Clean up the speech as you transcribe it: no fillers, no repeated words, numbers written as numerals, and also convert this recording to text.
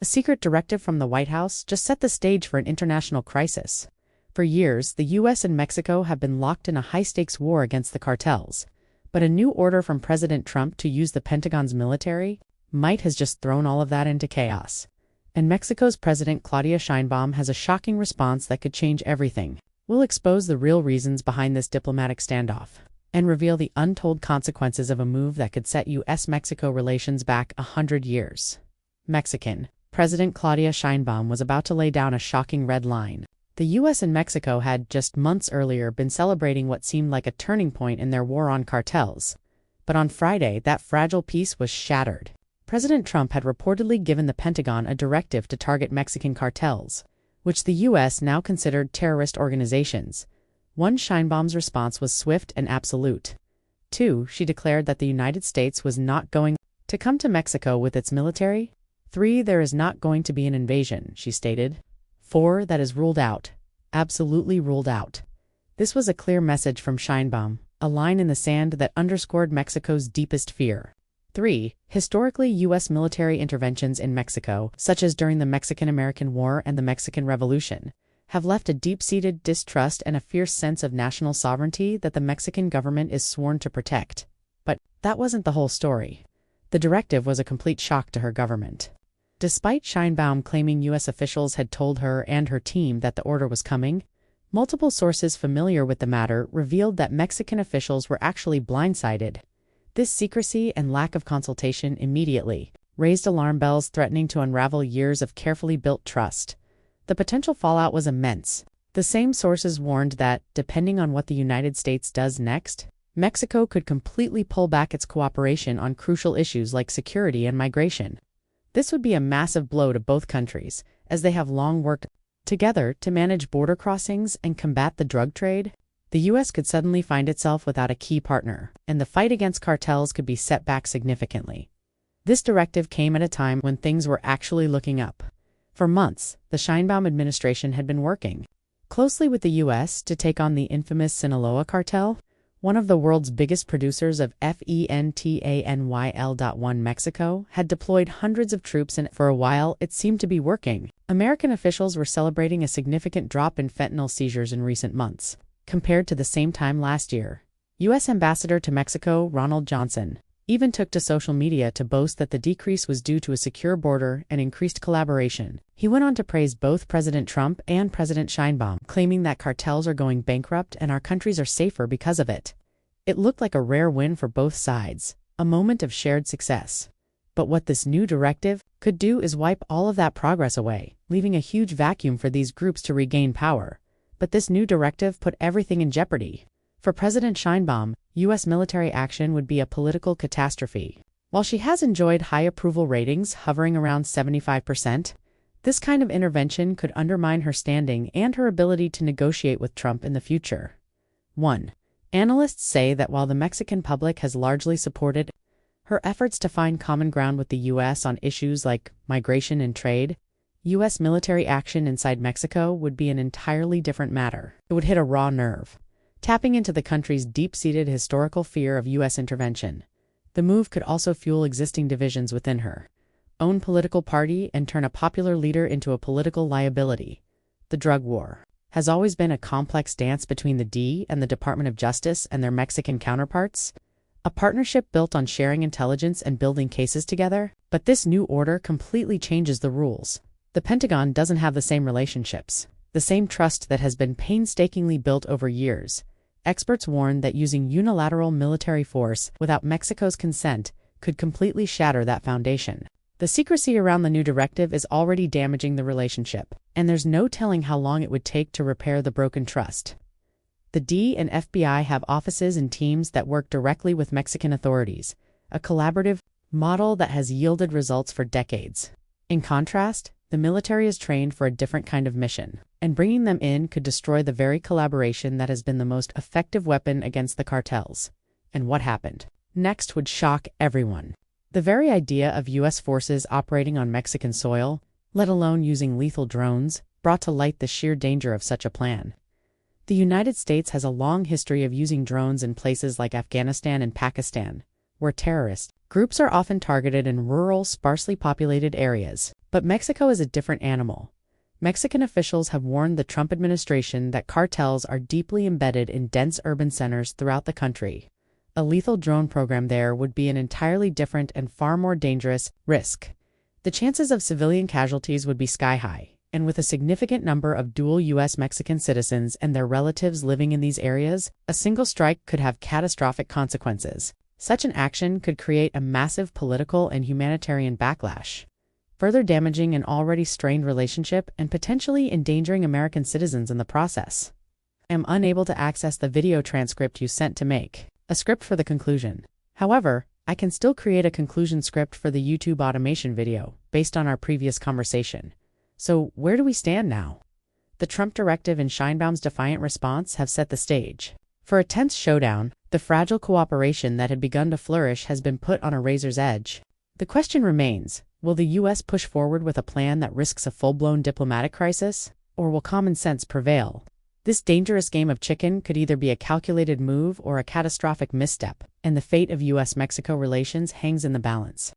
A secret directive from the White House just set the stage for an international crisis. For years, the U.S. and Mexico have been locked in a high-stakes war against the cartels. But a new order from President Trump to use the Pentagon's military might has just thrown all of that into chaos. And Mexico's President Claudia Sheinbaum has a shocking response that could change everything. We'll expose the real reasons behind this diplomatic standoff and reveal the untold consequences of a move that could set U.S. Mexico relations back 100 years. Mexican President Claudia Sheinbaum was about to lay down a shocking red line. The U.S. and Mexico had, just months earlier, been celebrating what seemed like a turning point in their war on cartels. But on Friday, that fragile peace was shattered. President Trump had reportedly given the Pentagon a directive to target Mexican cartels, which the U.S. now considered terrorist organizations. 1. Sheinbaum's response was swift and absolute. 2. She declared that the United States was not going to come to Mexico with its military. 3. There is not going to be an invasion, she stated. 4. That is ruled out. Absolutely ruled out. This was a clear message from Sheinbaum, a line in the sand that underscored Mexico's deepest fear. 3. Historically, U.S. military interventions in Mexico, such as during the Mexican-American War and the Mexican Revolution, have left a deep-seated distrust and a fierce sense of national sovereignty that the Mexican government is sworn to protect. But that wasn't the whole story. The directive was a complete shock to her government. Despite Sheinbaum claiming U.S. officials had told her and her team that the order was coming, multiple sources familiar with the matter revealed that Mexican officials were actually blindsided. This secrecy and lack of consultation immediately raised alarm bells threatening to unravel years of carefully built trust. The potential fallout was immense. The same sources warned that, depending on what the United States does next, Mexico could completely pull back its cooperation on crucial issues like security and migration. This would be a massive blow to both countries, as they have long worked together to manage border crossings and combat the drug trade. The U.S. could suddenly find itself without a key partner, and the fight against cartels could be set back significantly. This directive came at a time when things were actually looking up. For months, the Sheinbaum administration had been working closely with the U.S. to take on the infamous Sinaloa cartel, one of the world's biggest producers of fentanyl. Mexico had deployed hundreds of troops, and for a while it seemed to be working. American officials were celebrating a significant drop in fentanyl seizures in recent months, compared to the same time last year. U.S. Ambassador to Mexico Ronald Johnson even took to social media to boast that the decrease was due to a secure border and increased collaboration. He went on to praise both President Trump and President Sheinbaum, claiming that cartels are going bankrupt and our countries are safer because of it. It looked like a rare win for both sides, a moment of shared success. But what this new directive could do is wipe all of that progress away, leaving a huge vacuum for these groups to regain power. But this new directive put everything in jeopardy. For President Sheinbaum, U.S. military action would be a political catastrophe. While she has enjoyed high approval ratings hovering around 75%, this kind of intervention could undermine her standing and her ability to negotiate with Trump in the future. 1. Analysts say that while the Mexican public has largely supported her efforts to find common ground with the U.S. on issues like migration and trade, U.S. military action inside Mexico would be an entirely different matter. It would hit a raw nerve, tapping into the country's deep-seated historical fear of U.S. intervention. The move could also fuel existing divisions within her own political party and turn a popular leader into a political liability. The drug war has always been a complex dance between the D and the Department of Justice and their Mexican counterparts, a partnership built on sharing intelligence and building cases together. But this new order completely changes the rules. The Pentagon doesn't have the same relationships, the same trust that has been painstakingly built over years. Experts warn that using unilateral military force without Mexico's consent could completely shatter that foundation. The secrecy around the new directive is already damaging the relationship, and there's no telling how long it would take to repair the broken trust. The D and FBI have offices and teams that work directly with Mexican authorities, a collaborative model that has yielded results for decades. In contrast, the military is trained for a different kind of mission, and bringing them in could destroy the very collaboration that has been the most effective weapon against the cartels. And what happened next would shock everyone. The very idea of U.S. forces operating on Mexican soil, let alone using lethal drones, brought to light the sheer danger of such a plan. The United States has a long history of using drones in places like Afghanistan and Pakistan, where terrorists Groups are often targeted in rural, sparsely populated areas, but Mexico is a different animal. Mexican officials have warned the Trump administration that cartels are deeply embedded in dense urban centers throughout the country. A lethal drone program there would be an entirely different and far more dangerous risk. The chances of civilian casualties would be sky-high, and with a significant number of dual U.S. Mexican citizens and their relatives living in these areas, a single strike could have catastrophic consequences. Such an action could create a massive political and humanitarian backlash, further damaging an already strained relationship and potentially endangering American citizens in the process. I am unable to access the video transcript you sent to make a script for the conclusion. However, I can still create a conclusion script for the YouTube automation video based on our previous conversation. So where do we stand now? The Trump directive and Sheinbaum's defiant response have set the stage for a tense showdown. The fragile cooperation that had begun to flourish has been put on a razor's edge. The question remains, will the U.S. push forward with a plan that risks a full-blown diplomatic crisis, or will common sense prevail? This dangerous game of chicken could either be a calculated move or a catastrophic misstep, and the fate of U.S.-Mexico relations hangs in the balance.